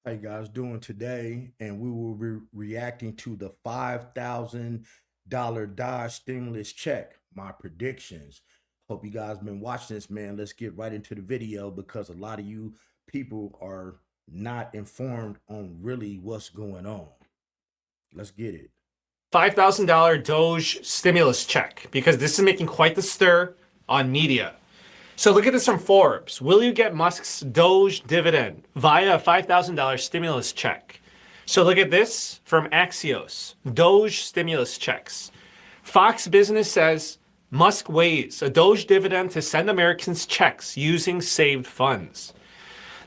How you guys doing today? And we will be reacting to the $5,000 DOGE stimulus check. My predictions. Hope you guys been watching this, man. Let's get right into the video because a lot of you people are not informed on really what's going on. Let's get it. $5,000 DOGE stimulus check, because this is making quite the stir on media. So look at this from Forbes. Will you get Musk's DOGE dividend via a $5,000 stimulus check? So look at this from Axios. DOGE stimulus checks. Fox Business says Musk weighs a DOGE dividend to send Americans checks using saved funds.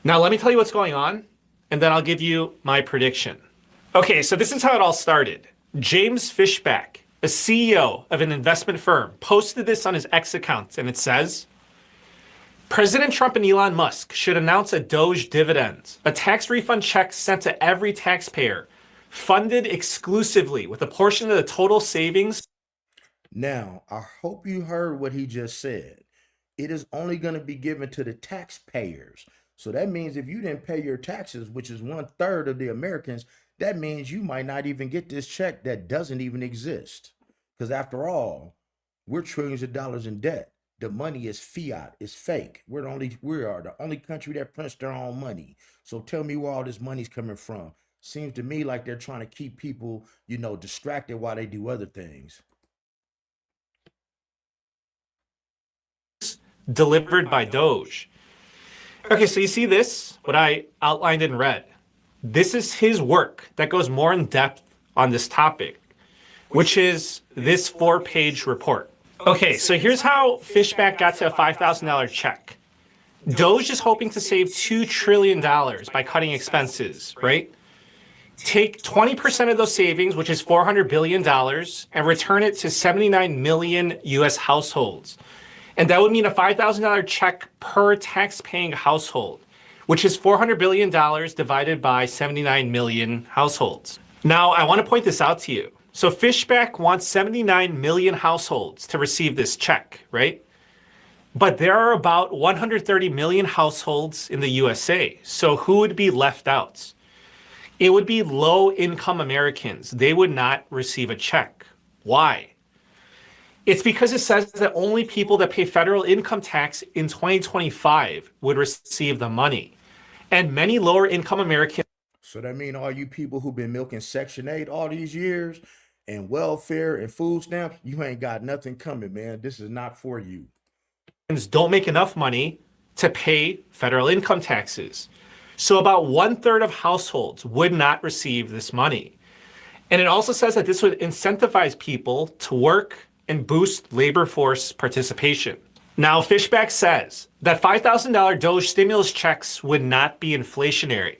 Now let me tell you what's going on, and then I'll give you my prediction. Okay, so this is how it all started. James Fishback, a CEO of an investment firm, posted this on his X account, and it says, President Trump and Elon Musk should announce a DOGE dividend, a tax refund check sent to every taxpayer, funded exclusively with a portion of the total savings. Now, I hope you heard what he just said. It is only going to be given to the taxpayers. So that means if you didn't pay your taxes, which is 1/3 of the Americans, that means you might not even get this check that doesn't even exist. Because after all, we're trillions of dollars in debt. The money is fiat, it's fake. We are the only country that prints their own money. So tell me where all this money's coming from. Seems to me like they're trying to keep people, distracted while they do other things. Delivered by DOGE. Okay, so you see this, what I outlined in red. This is his work that goes more in depth on this topic, which is this 4-page report. Okay, so here's how Fishback got to a $5,000 check. DOGE is hoping to save $2 trillion by cutting expenses, right? Take 20% of those savings, which is $400 billion, and return it to 79 million US households. And that would mean a $5,000 check per tax-paying household, which is $400 billion divided by 79 million households. Now, I want to point this out to you. So Fishback wants 79 million households to receive this check, right? But there are about 130 million households in the USA. So who would be left out? It would be low-income Americans. They would not receive a check. Why? It's because it says that only people that pay federal income tax in 2025 would receive the money. And many lower-income Americans. So that means all you people who've been milking Section 8 all these years and welfare and food stamps, you ain't got nothing coming, man. This is not for you. Don't make enough money to pay federal income taxes. So about 1/3 of households would not receive this money. And it also says that this would incentivize people to work and boost labor force participation. Now, Fishback says that $5,000 DOGE stimulus checks would not be inflationary.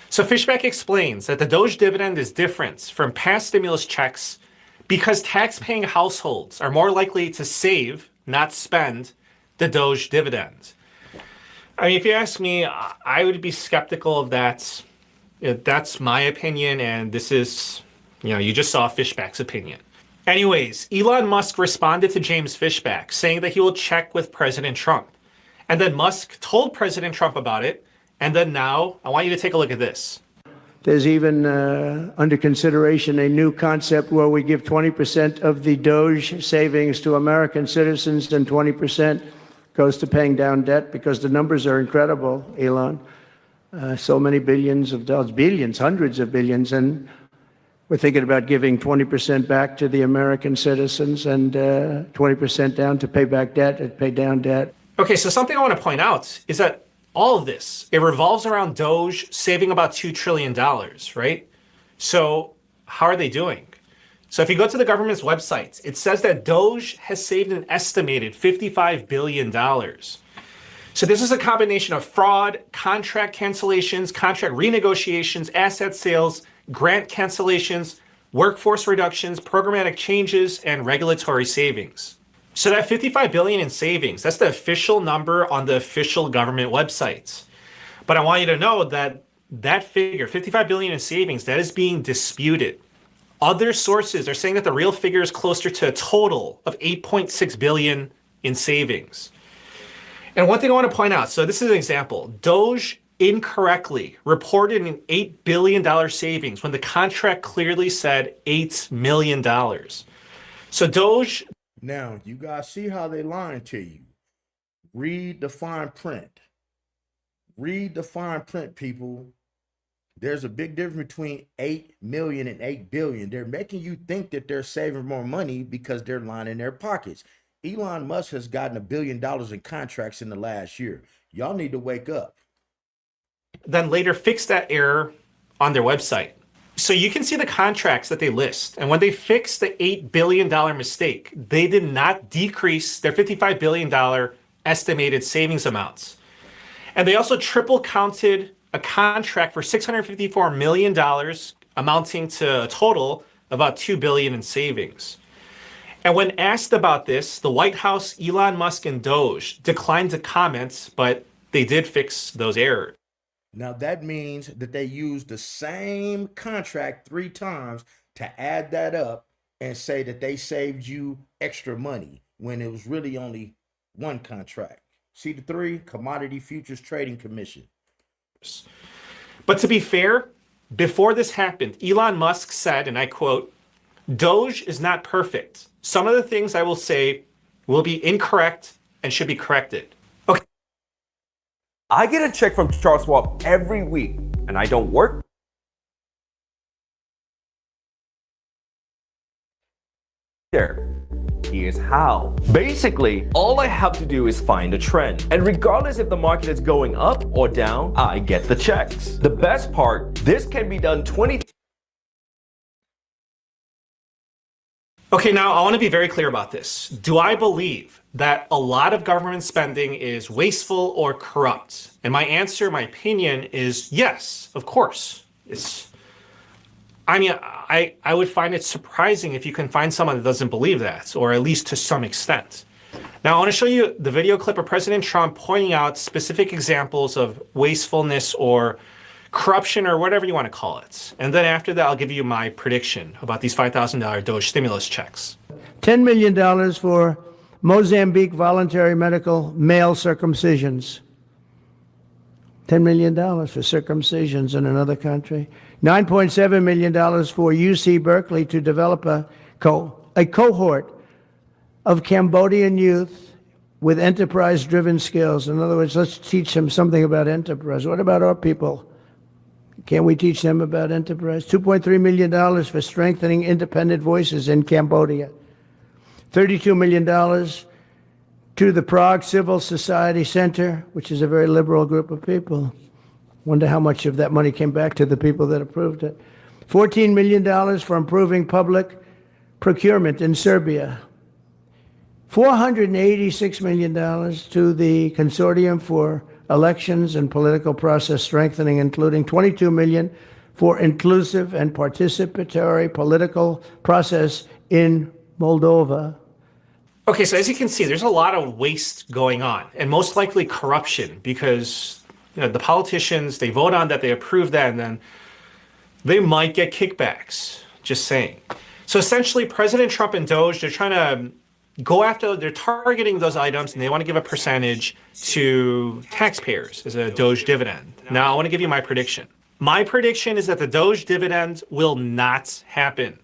So Fishback explains that the DOGE dividend is different from past stimulus checks because tax-paying households are more likely to save, not spend, the DOGE dividend. I mean, if you ask me, I would be skeptical of that. That's my opinion, and this is, you just saw Fishback's opinion. Anyways, Elon Musk responded to James Fishback, saying that he will check with President Trump. And then Musk told President Trump about it. And then now, I want you to take a look at this. There's even under consideration a new concept where we give 20% of the DOGE savings to American citizens and 20% goes to paying down debt, because the numbers are incredible, Elon. So many billions of dollars, billions, hundreds of billions, and we're thinking about giving 20% back to the American citizens and 20% down to pay back debt and pay down debt. Okay, so something I want to point out is that all of this, it revolves around DOGE saving about $2 trillion, right? So how are they doing? So if you go to the government's website, it says that DOGE has saved an estimated $55 billion. So this is a combination of fraud, contract cancellations, contract renegotiations, asset sales, grant cancellations, workforce reductions, programmatic changes, and regulatory savings. So that $55 billion in savings, that's the official number on the official government websites. But I want you to know that that figure, $55 billion in savings, that is being disputed. Other sources are saying that the real figure is closer to a total of $8.6 billion in savings. And one thing I want to point out, so this is an example. DOGE incorrectly reported an $8 billion savings when the contract clearly said $8 million. So Doge. Now, you guys see how they lying to you. Read the fine print. Read the fine print, people. There's a big difference between 8 million and 8 billion. They're making you think that they're saving more money because they're lining their pockets. Elon Musk has gotten $1 billion in contracts in the last year. Y'all need to wake up. Then later fix that error on their website. So you can see the contracts that they list. And when they fixed the $8 billion mistake, they did not decrease their $55 billion estimated savings amounts. And they also triple counted a contract for $654 million, amounting to a total of about $2 billion in savings. And when asked about this, the White House, Elon Musk, and Doge declined to comment, but they did fix those errors. Now that means that they used the same contract 3 times to add that up and say that they saved you extra money when it was really only one contract. See the 3? Commodity Futures Trading Commission. But to be fair, before this happened, Elon Musk said, and I quote, "Doge is not perfect. Some of the things I will say will be incorrect and should be corrected." Okay. I get a check from Charles Schwab every week, and I don't work. There. Here's how. Basically, all I have to do is find a trend. And regardless if the market is going up or down, I get the checks. The best part, this can be done 20. Okay, now I want to be very clear about this. Do I believe that a lot of government spending is wasteful or corrupt? And my answer, my opinion is yes, of course. I would find it surprising if you can find someone that doesn't believe that, or at least to some extent. Now, I want to show you the video clip of President Trump pointing out specific examples of wastefulness or corruption or whatever you want to call it. And then after that, I'll give you my prediction about these $5,000 DOGE stimulus checks. $10 million for Mozambique voluntary medical male circumcisions. $10 million for circumcisions in another country. $9.7 million for UC Berkeley to develop a cohort of Cambodian youth with enterprise-driven skills. In other words, let's teach them something about enterprise. What about our people? Can't we teach them about enterprise? $2.3 million for strengthening independent voices in Cambodia. $32 million to the Prague Civil Society Center, which is a very liberal group of people. Wonder how much of that money came back to the people that approved it. $14 million for improving public procurement in Serbia. $486 million to the Consortium for Elections and Political Process Strengthening, including $22 million for inclusive and participatory political process in Moldova. Okay, so as you can see, there's a lot of waste going on, and most likely corruption, because the politicians, they vote on that, they approve that, and then they might get kickbacks. Just saying. So essentially, President Trump and Doge, they're trying to go after, they're targeting those items, and they want to give a percentage to taxpayers as a Doge dividend. Now, I want to give you my prediction. My prediction is that the Doge dividend will not happen.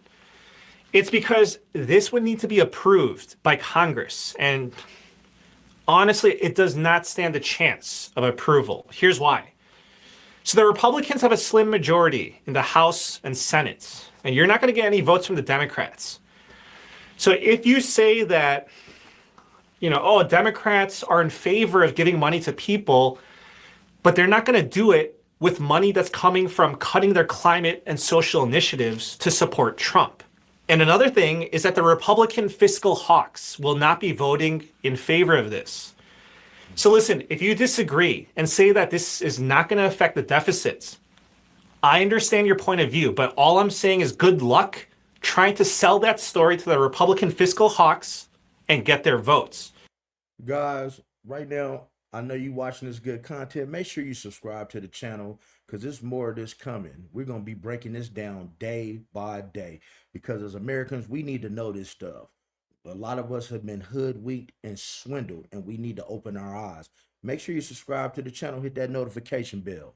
It's because this would need to be approved by Congress. And honestly, it does not stand a chance of approval. Here's why. So the Republicans have a slim majority in the House and Senate, and you're not going to get any votes from the Democrats. So if you say that, Democrats are in favor of giving money to people, but they're not going to do it with money that's coming from cutting their climate and social initiatives to support Trump. And another thing is that the Republican fiscal hawks will not be voting in favor of this. So listen, if you disagree and say that this is not going to affect the deficits, I understand your point of view, but all I'm saying is good luck trying to sell that story to the Republican fiscal hawks and get their votes. Guys, right now, I know you watching this good content. Make sure you subscribe to the channel because there's more of this coming. We're going to be breaking this down day by day because as Americans, we need to know this stuff. A lot of us have been hoodwinked and swindled, and we need to open our eyes. Make sure you subscribe to the channel, hit that notification bell.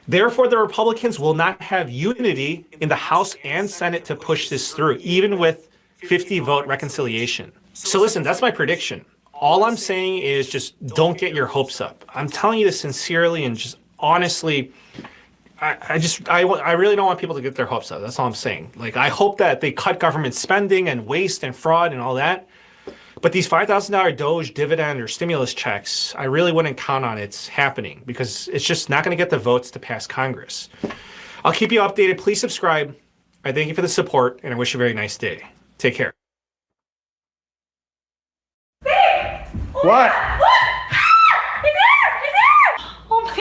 Therefore, the Republicans will not have unity in the House and Senate to push this through, even with 50-vote reconciliation. So listen, that's my prediction. All I'm saying is just don't get your hopes up. I'm telling you this sincerely and just honestly. I really don't want people to get their hopes up. That's all I'm saying. Like, I hope that they cut government spending and waste and fraud and all that. But these $5,000 DOGE dividend or stimulus checks, I really wouldn't count on it happening because it's just not going to get the votes to pass Congress. I'll keep you updated. Please subscribe. I thank you for the support, and I wish you a very nice day. Take care. What?